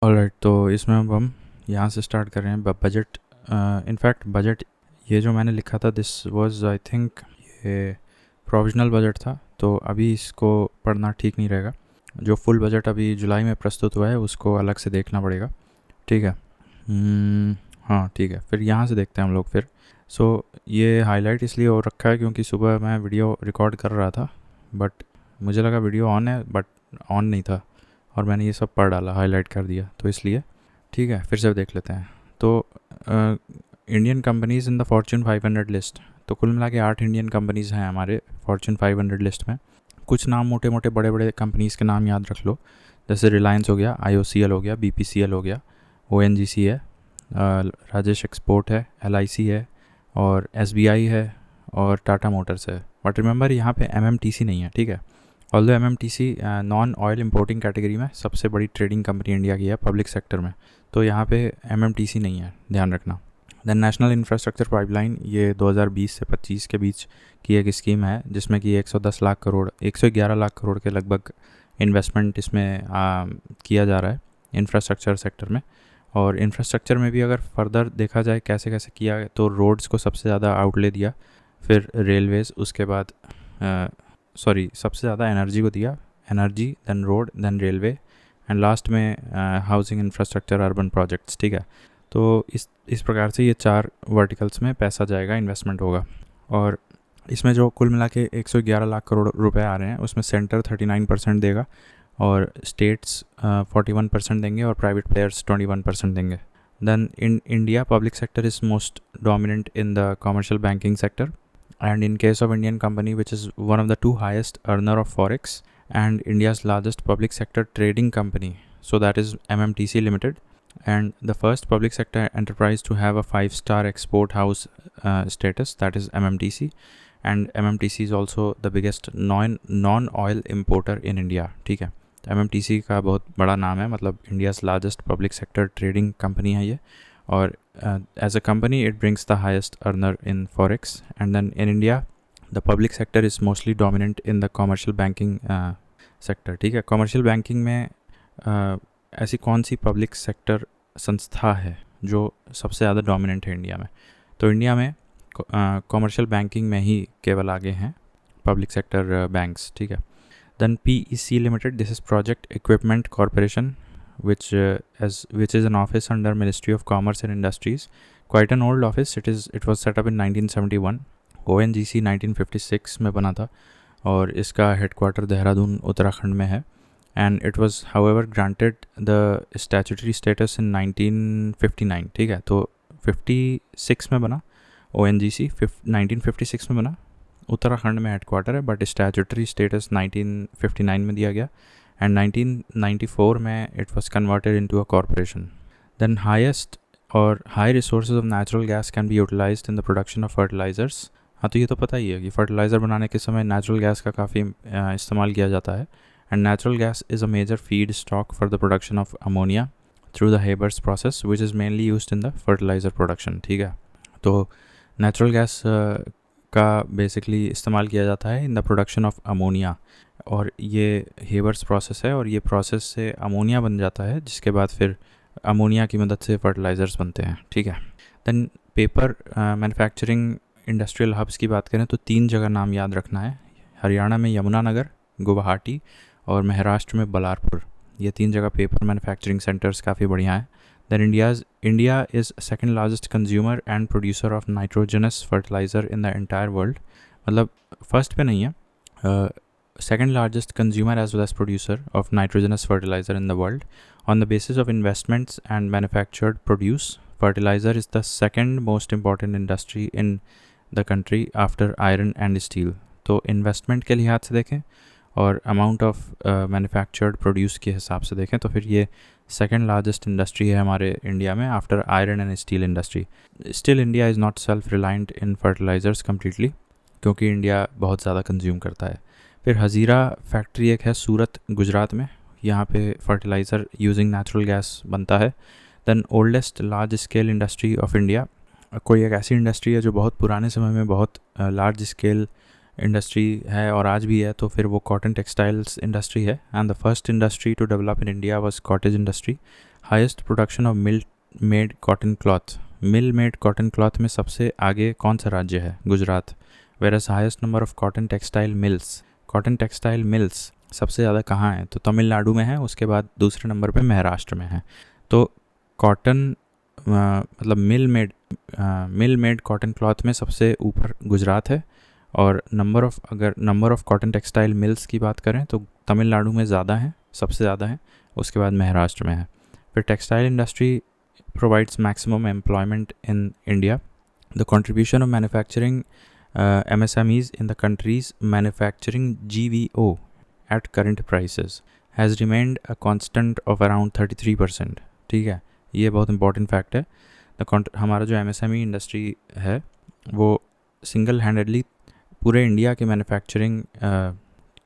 Alright, तो इसमें अब हम यहाँ से स्टार्ट कर रहे हैं बजट। इनफैक्ट बजट ये जो मैंने लिखा था दिस वाज आई थिंक ये प्रोविजनल बजट था, तो अभी इसको पढ़ना ठीक नहीं रहेगा। जो फुल बजट अभी जुलाई में प्रस्तुत हुआ है उसको अलग से देखना पड़ेगा, ठीक है। हाँ ठीक है, फिर यहाँ से देखते हैं हम लोग फिर। ये हाईलाइट इसलिए हो रखा है क्योंकि सुबह मैं वीडियो रिकॉर्ड कर रहा था, बट मुझे लगा वीडियो ऑन है, बट ऑन नहीं था और मैंने ये सब पढ़ डाला, हाईलाइट कर दिया, तो इसलिए ठीक है। फिर से देख लेते हैं। तो Indian companies in the Fortune 500 list, तो कुल मिला के 8 इंडियन कंपनीज़ हैं हमारे फॉर्च्यून 500 लिस्ट में। कुछ नाम मोटे मोटे बड़े बड़े कंपनीज़ के नाम याद रख लो, जैसे रिलायंस हो गया, IOCL हो गया, BPCL हो गया, ONGC है, राजेश एक्सपोर्ट है, LIC है, और SBI है, और टाटा मोटर्स है। बट रिमेंबर यहाँ पे MMTC नहीं है, ठीक है। Although MMTC non oil importing category में सबसे बड़ी ट्रेडिंग कंपनी इंडिया की है पब्लिक सेक्टर में, तो यहाँ पे MMTC नहीं है, ध्यान रखना। देन नेशनल इंफ्रास्ट्रक्चर पाइपलाइन, ये 2020 से 25 के बीच की एक स्कीम है जिसमें कि 110 लाख करोड़ 111 लाख करोड़ के लगभग इन्वेस्टमेंट इसमें किया जा रहा है इंफ्रास्ट्रक्चर सेक्टर में। और इंफ्रास्ट्रक्चर में भी अगर फर्दर देखा जाए कैसे कैसे किया है, तो रोड्स को सबसे ज़्यादा आउटले दिया, फिर रेलवेज़, उसके बाद सबसे ज़्यादा एनर्जी को दिया, energy then road then railway, and last में हाउसिंग इंफ्रास्ट्रक्चर अर्बन प्रोजेक्ट्स, ठीक है। तो इस प्रकार से ये 4 वर्टिकल्स में पैसा जाएगा, इन्वेस्टमेंट होगा। और इसमें जो कुल मिला के 111 लाख करोड़ रुपए आ रहे हैं उसमें सेंटर 39% देगा, और स्टेट्स 41% देंगे, और प्राइवेट प्लेयर्स 21% देंगे। Then in India public sector is most dominant in the commercial banking sector, and in case of Indian company which is one of the 2 highest earner of forex and India's largest public sector trading company, so that is MMTC Limited, and the first public sector enterprise to have a 5-star export house status, that is MMTC, and MMTC is also the biggest non-oil importer in India, ठीक है। MMTC का बहुत बड़ा नाम है, मतलब India's largest public sector trading company है ये, और as a company it brings the highest earner in forex. And then in India the public sector is mostly dominant in the commercial banking sector, ठीक है। commercial banking में ऐसी कौन सी public sector संस्था है जो सबसे ज़्यादा डोमिनेंट है इंडिया में? तो इंडिया में कॉमर्शियल बैंकिंग में ही केवल आगे हैं पब्लिक सेक्टर बैंक्स, ठीक है। Then PEC limited, this is project equipment corporation, which is an office under Ministry of Commerce and Industries, quite an old office. It was set up in 1971. ONGC 1956 में बना था, और इसका headquarter Dehradun Uttarakhand में है, and it was however granted the statutory status in 1959, ठीक है। तो 56 में बना ONGC, 1956 में बना, उत्तराखंड में हेडक्वार्टर है, बट स्टैट्यूटरी स्टेटस 1959 में दिया गया, and 1994 में it was converted into a corporation. Then highest और high resources of natural gas can be utilized in the production of fertilizers. हाँ, तो ये तो पता ही है कि फर्टिलाइज़र बनाने के समय नेचुरल गैस का काफ़ी इस्तेमाल किया जाता है, and natural gas is a major feed stock for the production of ammonia through the Haber's process which is mainly used in the fertiliser production, ठीक है। तो नेचुरल गैस का बेसिकली इस्तेमाल किया जाता है in the production of ammonia, और ये हेबर्स प्रोसेस है, और ये प्रोसेस से अमोनिया बन जाता है, जिसके बाद फिर अमोनिया की मदद से फर्टिलाइज़र्स बनते हैं, ठीक है। Then paper manufacturing industrial hubs की बात करें तो 3 जगह नाम याद रखना है, हरियाणा में यमुनानगर, गुवाहाटी, और महाराष्ट्र में बलारपुर। ये 3 जगह पेपर मैन्युफैक्चरिंग सेंटर्स काफ़ी बढ़िया हैं। Then India is second largest consumer and producer of nitrogenous fertiliser in the entire world, मतलब फर्स्ट पे नहीं है, second largest consumer as well as producer of nitrogenous fertilizer in the world. On the basis of investments and manufactured produce, fertilizer is the second most important industry in the country after iron and steel. तो investment के लिहाज से देखें और amount of manufactured produce के हिसाब से देखें तो फिर ये सेकेंड लार्जेस्ट इंडस्ट्री है हमारे इंडिया में after iron and steel industry. Still India is not self reliant in fertilisers completely, क्योंकि इंडिया बहुत ज़्यादा कंज्यूम करता है। फिर हज़ीरा फैक्ट्री एक है सूरत गुजरात में, यहाँ पे फर्टिलाइज़र यूजिंग नेचुरल गैस बनता है। Then oldest large scale industry of India, कोई एक ऐसी इंडस्ट्री है जो बहुत पुराने समय में बहुत लार्ज स्केल इंडस्ट्री है और आज भी है, तो फिर वो कॉटन टेक्सटाइल्स इंडस्ट्री है। And the first industry to develop in India was cottage industry, highest production of mill made cotton cloth, mill made cotton cloth में सबसे आगे कौन सा राज्य है? Gujarat. Whereas highest number of cotton textile mills, cotton textile mills सबसे ज़्यादा कहाँ है? तो तमिलनाडु में है, उसके बाद दूसरे नंबर पे महाराष्ट्र में है। तो कॉटन मतलब मिल मेड कॉटन क्लॉथ में सबसे ऊपर गुजरात है, और अगर number of cotton textile mills की बात करें तो तमिलनाडु में ज़्यादा है, सबसे ज़्यादा है, उसके बाद महाराष्ट्र में है। फिर textile industry provides maximum employment in India. The contribution of manufacturing MSMEs in the country's manufacturing GVO at current prices has remained a constant of around 33%. ठीक है, ये बहुत इंपॉर्टेंट फैक्ट है। हमारा जो MSME इंडस्ट्री है वो सिंगल हैंडेडली पूरे इंडिया के मैन्युफैक्चरिंग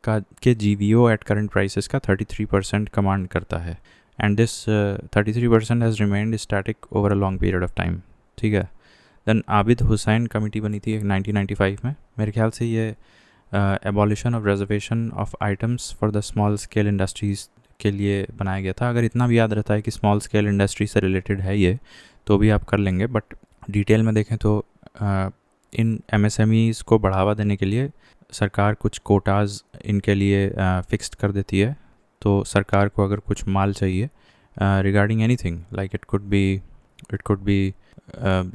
के GVO एट करंट प्राइसेस का 33% कमांड करता है, and this 33% has remained static over a long period of time. ठीक है। देन आबिद हुसैन कमेटी बनी थी 1995 में, मेरे ख्याल से ये abolition of reservation of items for the small scale industries के लिए बनाया गया था। अगर इतना भी याद रहता है कि स्मॉल स्केल इंडस्ट्री से रिलेटेड है ये, तो भी आप कर लेंगे, बट डिटेल में देखें तो इन MSMEs को बढ़ावा देने के लिए सरकार कुछ कोटाज इनके लिए फिक्स्ड कर देती है। तो सरकार को अगर कुछ माल चाहिए regarding anything, like it could be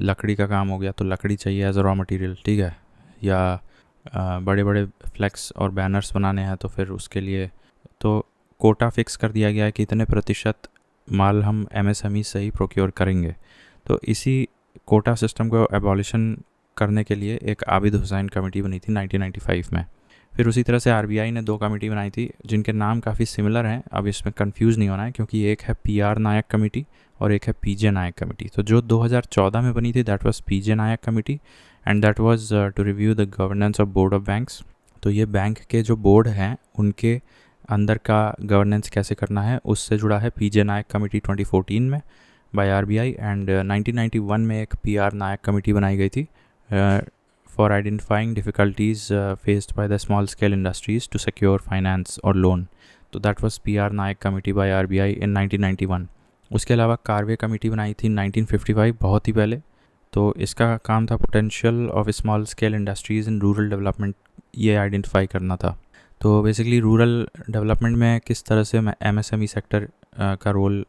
लकड़ी का काम हो गया तो लकड़ी चाहिए एज अ रॉ मटेरियल, ठीक है, या बड़े बड़े फ्लैक्स और बैनर्स बनाने हैं तो फिर उसके लिए तो कोटा फिक्स कर दिया गया है कि इतने प्रतिशत माल हम MSME से ही प्रोक्योर करेंगे। तो इसी कोटा सिस्टम को एबॉलिशन करने के लिए एक आबिद हुसैन कमेटी बनी थी 1995 में। फिर उसी तरह से RBI ने 2 कमेटी बनाई थी जिनके नाम काफ़ी सिमिलर हैं, अब इसमें कंफ्यूज नहीं होना है, क्योंकि एक है PR नायक कमेटी और एक है PJ नायक कमेटी। तो जो 2014 में बनी थी that was PJ Nayak committee, and that was to review the governance of board of banks. तो ये बैंक के जो बोर्ड हैं उनके अंदर का गवर्नेंस कैसे करना है उससे जुड़ा है PJ नायक कमेटी 2014 में बाय RBI, एंड 1991 में एक PR नायक कमेटी बनाई गई थी for identifying difficulties faced by the small scale industries to secure finance or loan. तो that was PR Nayak committee by RBI in 1991। उसके अलावा कार्वे कमेटी बनाई थी 1955, बहुत ही पहले। तो इसका काम था potential of small scale industries in rural development, ये आइडेंटिफाई करना था। तो बेसिकली रूरल डेवलपमेंट में किस तरह से MSME सेक्टर का रोल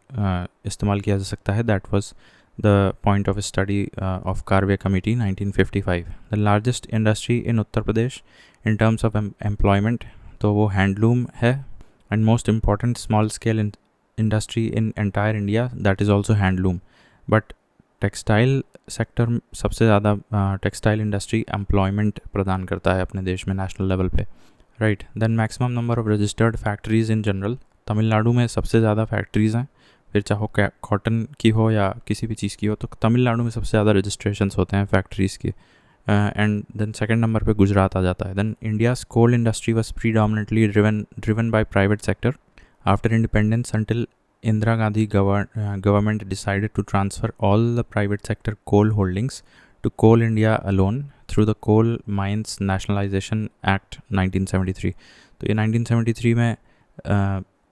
इस्तेमाल किया जा सकता है, that was the point of study of Karve Committee 1955। The largest industry in Uttar Pradesh in terms of employment तो वो हैंडलूम है, and most important small scale industry in entire India that is also handloom। but textile sector सबसे ज़्यादा textile industry employment प्रदान करता है अपने देश में नेशनल लेवल पे, right. Then maximum number of registered factories in general, Tamil Nadu में सबसे ज़्यादा फैक्ट्रीज़ हैं, फिर चाहे कॉटन की हो या किसी भी चीज़ की हो, तो तमिलनाडु में सबसे ज़्यादा रजिस्ट्रेशंस होते हैं फैक्ट्रीज़ की। एंड देन सेकंड नंबर पे गुजरात आ जाता है। Then India's coal industry was predominantly driven by private sector after independence until Indira Gandhi government decided to transfer all the private sector coal holdings to coal India alone through the coal mines nationalisation act 1973। तो ये 1973 में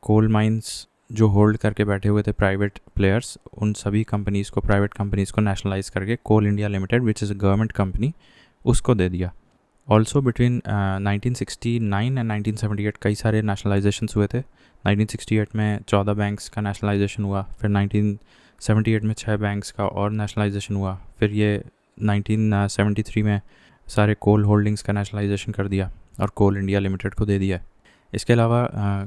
coal mines जो hold करके बैठे हुए थे private players, उन सभी कंपनीज़ को, प्राइवेट कंपनीज़ को नेशनलाइज करके Coal India Limited which is a government company उसको दे दिया। ऑल्सो बिटवीन 1969 एंड 1978 कई सारे नेशनलाइजेशंस हुए थे। 1968 में 14 बैंक्स का नेशनलाइजेशन हुआ, फिर 1978 में 6 बैंक्स का और नेशनलाइजेशन हुआ, फिर ये 1973 में सारे कोल होल्डिंग्स का नेशनलाइजेशन कर दिया और कोल इंडिया लिमिटेड को दे दिया। इसके अलावा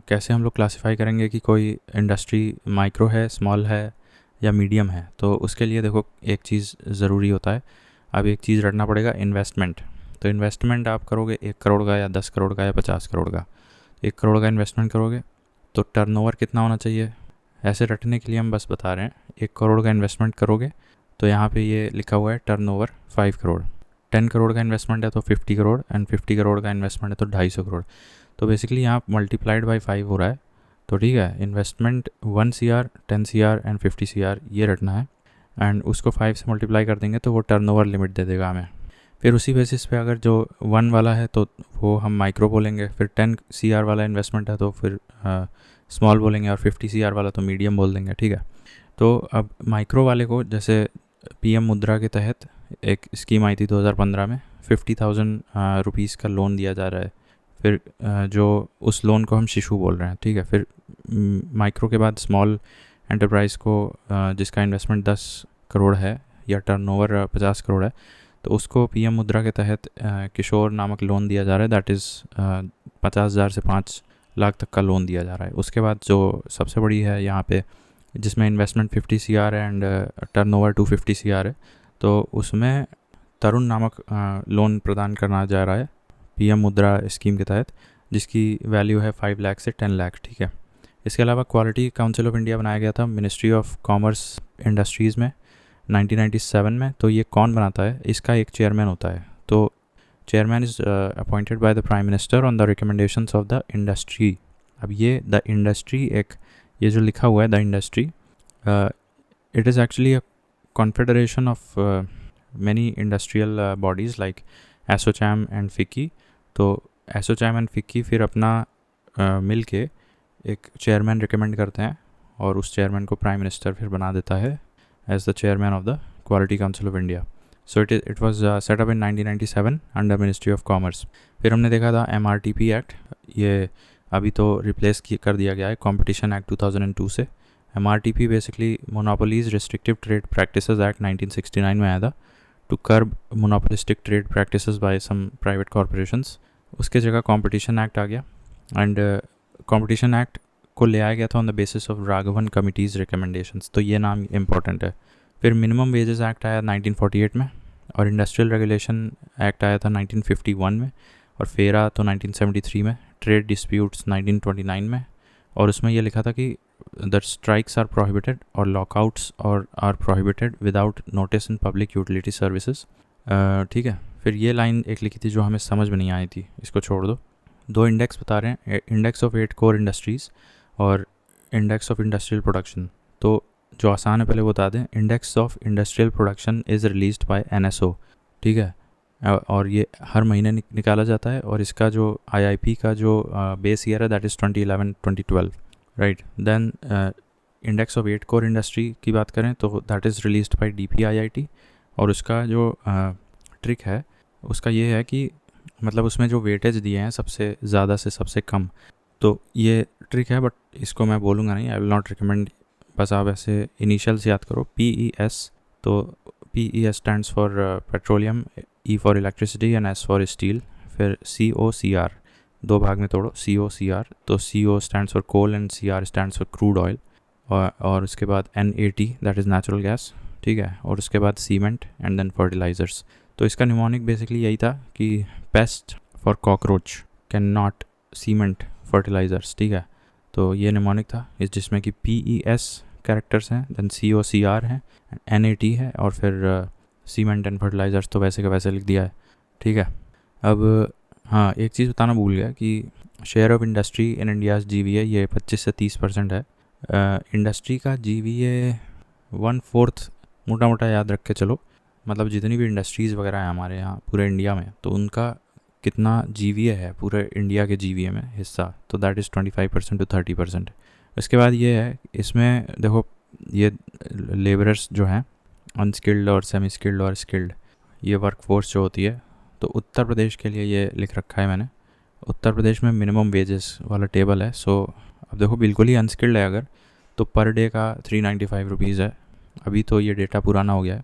कैसे हम लोग क्लासिफाई करेंगे कि कोई इंडस्ट्री माइक्रो है, स्मॉल है या मीडियम है, तो उसके लिए देखो एक चीज़ ज़रूरी होता है, अब एक चीज़ रटना पड़ेगा, इन्वेस्टमेंट। तो इन्वेस्टमेंट आप करोगे 1 करोड़ का या 10 करोड़ का या 50 करोड़ का। 1 करोड़ का इन्वेस्टमेंट करोगे तो टर्नओवर कितना होना चाहिए, ऐसे रटने के लिए हम बस बता रहे हैं। 1 करोड़ का इन्वेस्टमेंट करोगे तो यहाँ पे ये लिखा हुआ है टर्नओवर 5 करोड़। 10 करोड़ का इन्वेस्टमेंट है तो 50 करोड़, एंड 50 करोड़ का इन्वेस्टमेंट है तो 250 करोड़। तो बेसिकली यहाँ मल्टीप्लाइड बाई 5 हो रहा है। तो ठीक है, investment 1 CR, 10 CR and 50 CR ये रटना है, एंड उसको 5 से मल्टीप्लाई कर देंगे तो वो टर्नओवर लिमिट दे देगा हमें। फिर उसी बेसिस पे अगर जो 1 वाला है तो वो हम माइक्रो बोलेंगे, फिर 10 CR वाला इन्वेस्टमेंट है तो फिर स्मॉल बोलेंगे, और 50 CR वाला तो मीडियम बोल देंगे, ठीक है। तो अब माइक्रो वाले को जैसे पीएम मुद्रा के तहत एक स्कीम आई थी 2015 में, 50,000 रुपीज़ का लोन दिया जा रहा है। फिर जो उस लोन को हम शिशु बोल रहे हैं, ठीक है। फिर माइक्रो के बाद स्मॉल एंटरप्राइज को जिसका इन्वेस्टमेंट 10 करोड़ है या टर्नओवर 50 करोड़ है, तो उसको पीएम मुद्रा के तहत किशोर नामक लोन दिया जा रहा है। दैट इज़ 50,000 से 5 लाख तक का लोन दिया जा रहा है। उसके बाद जो सबसे बड़ी है यहाँ पे, जिसमें इन्वेस्टमेंट 50 CR है एंड टर्नओवर 250 CR है, तो उसमें तरुण नामक लोन प्रदान करना जा रहा है पीएम मुद्रा स्कीम के तहत, जिसकी वैल्यू है 5 लाख से 10 लाख, ठीक है। इसके अलावा क्वालिटी काउंसिल ऑफ इंडिया बनाया गया था मिनिस्ट्री ऑफ कॉमर्स इंडस्ट्रीज़ में 1997 में। तो ये कौन बनाता है? इसका एक चेयरमैन होता है। तो chairman is appointed by the prime minister on the recommendations of the industry. अब ये द इंडस्ट्री, एक ये जो लिखा हुआ है the industry, it is actually a confederation of many industrial bodies like ASSOCHAM and FICCI. तो एसोचैम एंड फिक्की फिर अपना मिल के एक चेयरमैन रिकमेंड करते हैं और उस चेयरमैन को प्राइम मिनिस्टर फिर बना देता है as the chairman of the Quality Council of India. So it was set up in 1997 under ministry of commerce. फिर हमने देखा था MRTP एक्ट, ये अभी तो रिप्लेस कर दिया गया है कॉम्पिटिशन एक्ट 2002 से। MRTP basically monopolies restrictive trade practices act 1969 में आया था to curb monopolistic trade practices by some private corporations. उसके जगह कॉम्पिटिशन एक्ट आ गया एंड कॉम्पिटिशन एक्ट को ले आया गया था on the basis of Raghavan committees recommendations. तो ये नाम इंपॉर्टेंट है। फिर मिनिमम वेजेस एक्ट आया 1948 में और इंडस्ट्रियल रेगुलेशन एक्ट आया था 1951 में और फेरा तो 1973 में, ट्रेड डिस्प्यूट्स 1929 में। और उसमें यह लिखा था कि द स्ट्राइक्स आर प्रोहिबिटेड और लॉकआउट्स और are prohibited without notice in public utility services, ठीक है। फिर ये लाइन एक लिखी थी जो हमें समझ में नहीं आई थी, इसको छोड़ दो। 2 इंडेक्स बता रहे हैं, इंडेक्स ऑफ 8 कोर इंडस्ट्रीज़ और इंडेक्स ऑफ इंडस्ट्रियल प्रोडक्शन। तो जो आसान है पहले बता दें, index of industrial production is released bye NSO, ठीक है। और ये हर महीने निकाला जाता है और इसका जो IIP का जो बेस ईयर है that is 2011-2012, right. Then index of 8 core industry की बात करें तो that is released by DPIIT और उसका जो ट्रिक है उसका ये है कि मतलब उसमें जो वेटेज दिए हैं सबसे ज़्यादा से सबसे कम, तो ये ट्रिक है बट इसको मैं बोलूँगा नहीं, आई विल नॉट रिकमेंड। बस आप ऐसे इनिशियल से याद करो PES। तो PES stands for petroleum, E for electricity and S for steel. फिर COCR, 2 भाग में तोड़ो, COCR। तो CO stands for coal and CR stands for crude oil. और उसके बाद NAT that is natural gas, ठीक है। और उसके बाद सीमेंट एंड देन फर्टिलाइज़र्स। तो इसका निमोनिक बेसिकली यही था कि pest for cockroach can not cement fertilisers, ठीक है। तो ये निमोनिक था इस जिसमें कि PES कैरेक्टर्स हैं, देन COCR हैं, NAT है और फिर सीमेंट एंड फर्टिलाइज़र्स तो वैसे का वैसे लिख दिया है, ठीक है। अब हाँ, एक चीज़ बताना भूल गया कि share of industry in India's GVA ये 25 से 30% है। इंडस्ट्री का GVA 1/4 मोटा मोटा याद रख के चलो, मतलब जितनी भी इंडस्ट्रीज़ वगैरह हैं हमारे यहाँ पूरे इंडिया में, तो उनका कितना GVA है पूरे इंडिया के GVA में हिस्सा, तो दैट इज़ 25% to 30%। उसके बाद ये है, इसमें देखो ये लेबरर्स जो हैं अनस्किल्ड और सेमी स्किल्ड और स्किल्ड, ये वर्कफोर्स जो होती है, तो उत्तर प्रदेश के लिए ये लिख रखा है मैंने। उत्तर प्रदेश में मिनिमम वेजेस वाला टेबल है। सो अब देखो बिल्कुल ही अनस्किल्ड है अगर, तो पर डे का 395 रुपीज़ है। अभी तो ये डेटा पुराना हो गया है।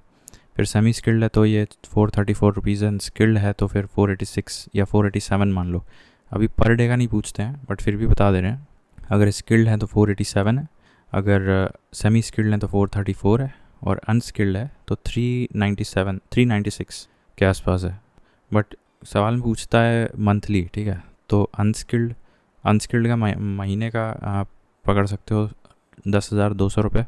फिर सेमी स्किल्ड है तो ये 434 रुपीज़ है, स्किल्ड है तो फिर 486 या 487 मान लो। अभी पर डे का नहीं पूछते हैं बट फिर भी बता दे रहे हैं। अगर स्किल्ड है तो 487 है, अगर सेमी स्किल्ड है तो 434 है और अनस्किल्ड है तो 396 के आसपास है। बट सवाल पूछता है मंथली, ठीक है। तो अनस्किल्ड का महीने का आप पकड़ सकते हो 10,200 रुपये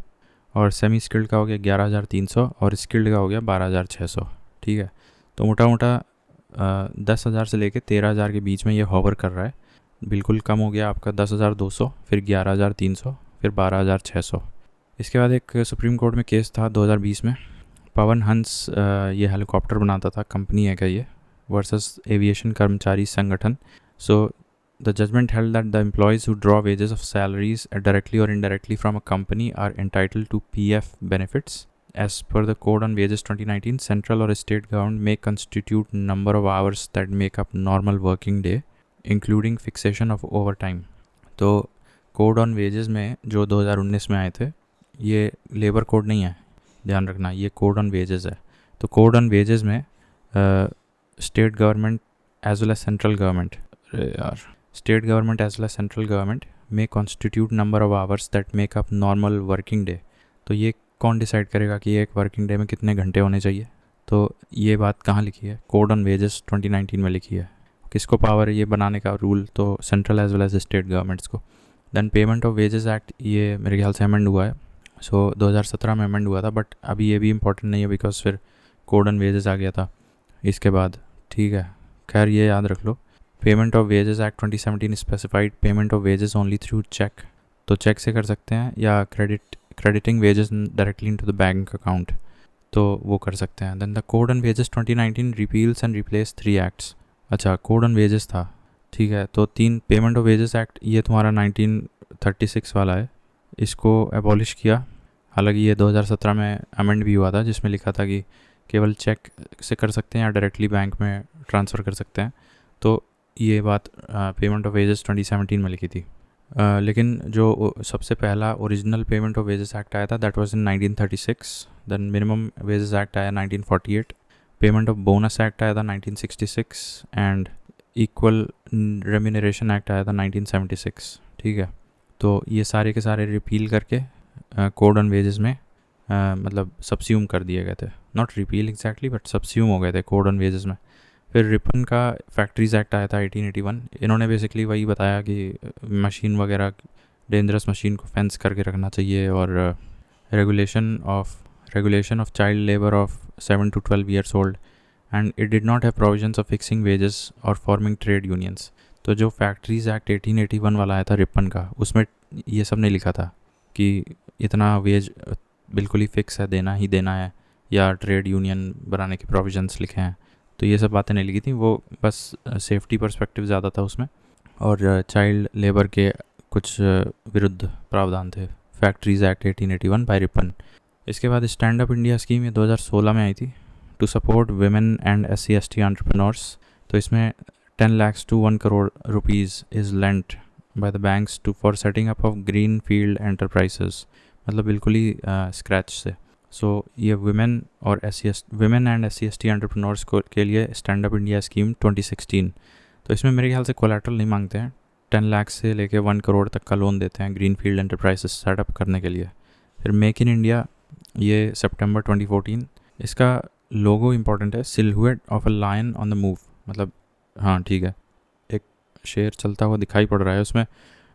और सेमी स्किल्ड का हो गया 11,300 और स्किल्ड का हो गया 12,600, ठीक है। तो मोटा मोटा 10,000 से लेके 13,000 के बीच में ये हॉवर कर रहा है। बिल्कुल कम हो गया आपका 10,200, फिर 11,300, फिर 12,600। इसके बाद एक सुप्रीम कोर्ट में केस था 2020 में, पवन हंस ये हेलीकॉप्टर बनाता था, कंपनी है क्या ये, वर्सेस एविएशन कर्मचारी संगठन। सो the judgment held that the employees who draw wages of salaries directly or indirectly from a company are entitled to PF benefits. As per the Code on Wages 2019, central or state government may constitute number of hours that make up normal working day, including fixation of overtime. तो code on wages में जो 2019 में आए थे, ये labour code नहीं है, ध्यान रखना, ये कोड ऑन वेजेस है. तो कोड ऑन वेजेस में state government as well as central government state government as well as central government में constitute number of hours that make up normal working day. तो ये कौन डिसाइड करेगा कि एक वर्किंग डे में कितने घंटे होने चाहिए? तो ये बात कहाँ लिखी है? कोड ऑन वेजेस 2019 में लिखी है. किसको पावर है ये बनाने का रूल? तो central as well as state governments को. Then payment of wages act, ये मेरे ख्याल से अमेंड हुआ है. सो 2017 में अमेंड हुआ था, बट अभी ये भी इम्पोर्टेंट नहीं है बिकॉज फिर कोड ऑन वेजेस आ गया था इसके बाद. ठीक है, खैर ये याद रख लो. Payment of wages act 2017 specified payment of wages only through cheque. तो चेक से कर सकते हैं या crediting wages directly into the bank account, तो वो कर सकते हैं. Then the code on wages 2019 repeals and replace 3 acts. अच्छा, कोड ऑन वेजेस था, ठीक है. तो 3 पेमेंट ऑफ वेजेस एक्ट, ये तुम्हारा 1936 वाला है, इसको एबॉलिश किया. हालांकि ये 2017 में अमेंड भी हुआ था, जिसमें लिखा था कि केवल चेक से कर सकते हैं या डायरेक्टली बैंक में ट्रांसफ़र कर सकते हैं. तो ये बात पेमेंट ऑफ वेजेस 2017 में लिखी थी. लेकिन जो सबसे पहला original payment of wages act आया था that was in 1936. Then minimum wages act आया 1948. पेमेंट ऑफ बोनस एक्ट आया था 1966 एंड इक्वल रेम्यूनरेशन एक्ट आया था 1976. ठीक है, तो ये सारे के सारे रिपील करके कोड ऑन वेजेस में मतलब सबस्यूम कर दिए गए थे. नॉट रिपील एग्जैक्टली बट सबस्यूम हो गए थे कोड ऑन वेजेस में. फिर रिपन का फैक्ट्रीज़ एक्ट आया था 1881. इन्होंने बेसिकली वही बताया कि मशीन वगैरह, डेंजरस मशीन को फेंस करके रखना चाहिए, और regulation of child labour of 7 to 12 years old, and it did not have provisions of fixing wages और फॉर्मिंग ट्रेड यूनियंस. तो जो फैक्ट्रीज़ एक्ट 1881 वाला आया था रिपन का, उसमें ये सब नहीं लिखा था कि इतना वेज बिल्कुल ही फिक्स है, देना ही देना है, या ट्रेड यूनियन बनाने के प्रोविजंस लिखे हैं. तो ये सब बातें नहीं लिखी थी, वो बस सेफ्टी पर्सपेक्टिव ज़्यादा था उसमें, और चाइल्ड लेबर के कुछ विरुद्ध प्रावधान थे. Factories act 1881 by Ripon. इसके बाद स्टैंड अप इंडिया स्कीम ये 2016 में आई थी, to support women and SC/ST entrepreneurs. तो इसमें 10 lakhs to 1 crore rupees is lent by the banks for setting up of green field enterprises. मतलब बिल्कुल ही स्क्रैच से. सो ये वुमेन एंड SC/ST एंटरप्रेन्योर्स के लिए स्टैंड अप इंडिया स्कीम 2016. तो इसमें मेरे ख्याल से कोलैटरल नहीं मांगते हैं. 10 लाख से लेके 1 करोड़ तक का लोन देते हैं ग्रीन फील्ड एंटरप्राइजेस सेटअप करने के लिए. फिर मेक इन इंडिया, ये सितंबर 2014. इसका लोगो इंपॉर्टेंट है, silhouette of a lion on the move. मतलब हाँ ठीक है, एक शेर चलता हुआ दिखाई पड़ रहा है उसमें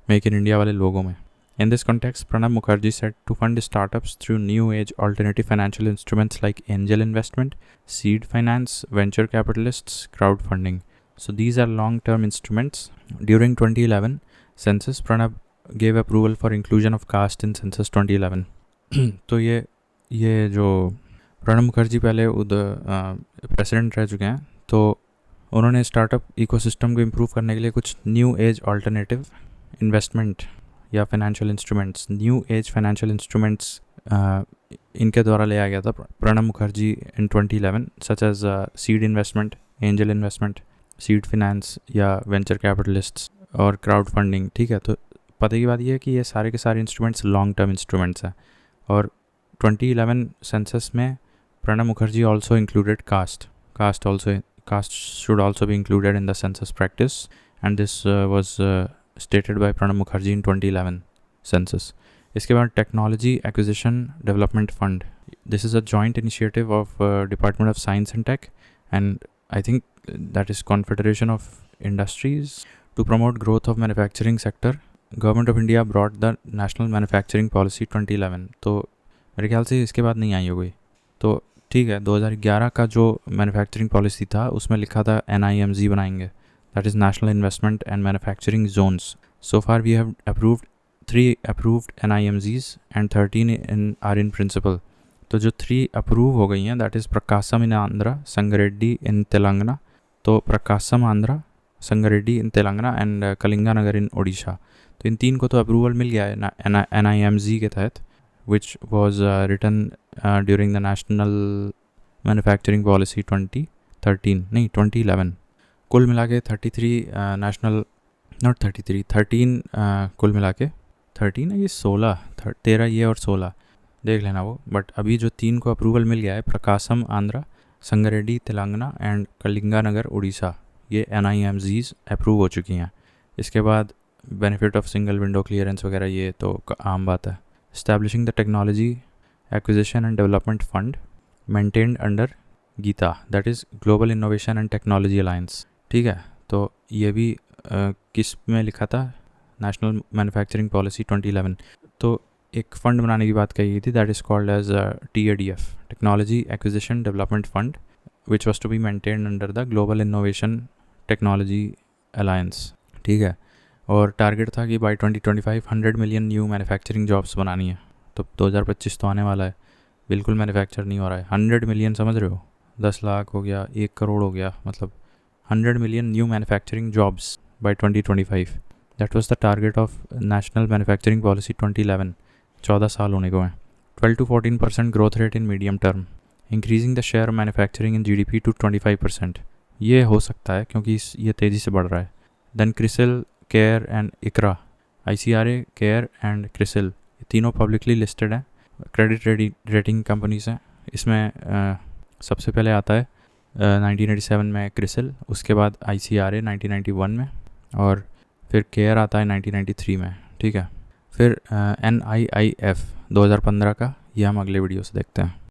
मेक इन इंडिया वाले लोगों में. In this context, Pranab Mukherjee said to fund startups through new age alternative financial instruments like angel investment, seed finance, venture capitalists, crowdfunding. So these are long-term instruments. During 2011 census, Pranab gave approval for inclusion of caste in census 2011. तो ये जो प्रणब मुखर्जी पहले president रह चुके हैं, तो उन्होंने startup ecosystem को इम्प्रूव करने के लिए कुछ न्यू एज ऑल्टरनेटिव इन्वेस्टमेंट या financial instruments, new age financial instruments इनके द्वारा ले आया गया था Pranab Mukherjee in 2011, such as seed investment, angel investment, seed finance या वेंचर कैपिटलिस्ट्स और क्राउड फंडिंग. ठीक है, तो पता की बात ये है कि ये सारे के सारे इंस्ट्रूमेंट्स लॉन्ग टर्म इंस्ट्रूमेंट्स हैं. और 2011 सेंसस में Pranab Mukherjee also included caste should also be included in the census practice, and this was stated by Pranab Mukherjee in 2011 census. इसके बाद technology acquisition development fund. This is a joint initiative of department of science and tech and I think that is confederation of industries to promote growth of manufacturing sector. Government of India brought the national manufacturing policy 2011. तो मेरे ख्याल से इसके बाद नहीं आई हो गई. तो ठीक है, 2011 का जो मैन्युफैक्चरिंग पॉलिसी था उसमें लिखा था NIMZ बनाएंगे, that is National Investment and Manufacturing Zones. So far we have approved 3 approved NIMZs and 13 are in principle. तो जो 3 अप्रूव हो गई हैं दैट इज़ प्रकाशम इन आंध्रा, संगारेड्डी इन तेलंगाना. तो प्रकाशम आंध्रा, संगारेड्डी इन तेलंगाना एंड कलिंगानगर इन ओडिशा। तो इन 3 को तो अप्रूवल मिल गया है NIMZ के तहत, which was written during the national manufacturing policy 2011। कुल मिला के 33 नेशनल, नॉट 33, 13 कुल मिला के 13 है, ये 16, 13 ये और 16 देख लेना वो। बट अभी जो 3 को अप्रूवल मिल गया है, प्रकाशम आंध्रा, संगारेड्डी तेलंगाना एंड कलिंगानगर उड़ीसा, ये NIMZs अप्रूव हो चुकी हैं। इसके बाद benefit of single window clearance वगैरह ये तो आम बात है। Establishing the technology acquisition and development fund maintained under GITA, that is global innovation and technology alliance. ठीक है, तो ये भी किस में लिखा था, नेशनल मैन्युफैक्चरिंग पॉलिसी 2011। तो एक फ़ंड बनाने की बात कही गई थी, that is called as TADF, technology acquisition development fund, which was to be maintained under the global innovation technology alliance. ठीक है, और टारगेट था कि by 2025 100 million new manufacturing jobs बनानी है। तो 2025 तो आने वाला है, बिल्कुल मैन्युफैक्चर नहीं हो रहा है। 100 मिलियन समझ रहे हो, 10 लाख हो गया, 1 करोड़ हो गया, मतलब 100 million new manufacturing jobs by 2025। That was the target of national manufacturing policy 2011। 14 साल होने को हैं। 12 to 14% growth rate in medium term, increasing the share of manufacturing in GDP to 25%। ये हो सकता है क्योंकि ये तेज़ी से बढ़ रहा है। Then CRISIL, CARE and ICRA, ICRA, CARE and CRISIL, ये तीनों पब्लिकली लिस्टेड हैं, क्रेडिट रेटिंग कंपनीज हैं। इसमें सबसे पहले आता है 1987 में क्रिसिल, उसके बाद ICRA 1991 में, और फिर केयर आता है 1993 में। ठीक है, फिर NIIF 2015 का, ये हम अगले वीडियो से देखते हैं।